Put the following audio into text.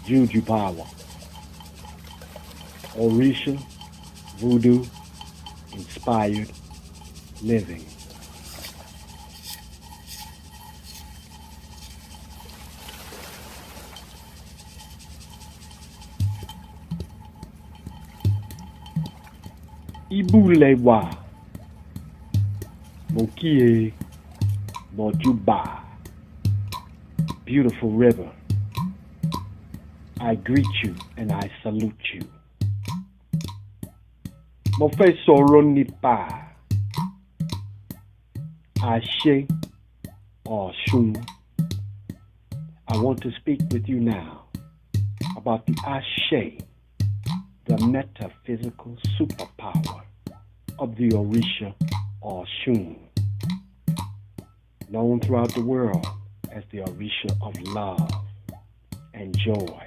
Juju power, Orisha, Voodoo, inspired living. Ibulewa, Mokie, Mojuba, beautiful river. I greet you and I salute you. Professor Nipa, Ashe, Ọṣun. I want to speak with you now about the Ashe, the metaphysical superpower of the Orisha Ọṣun, known throughout the world as the Orisha of love and joy.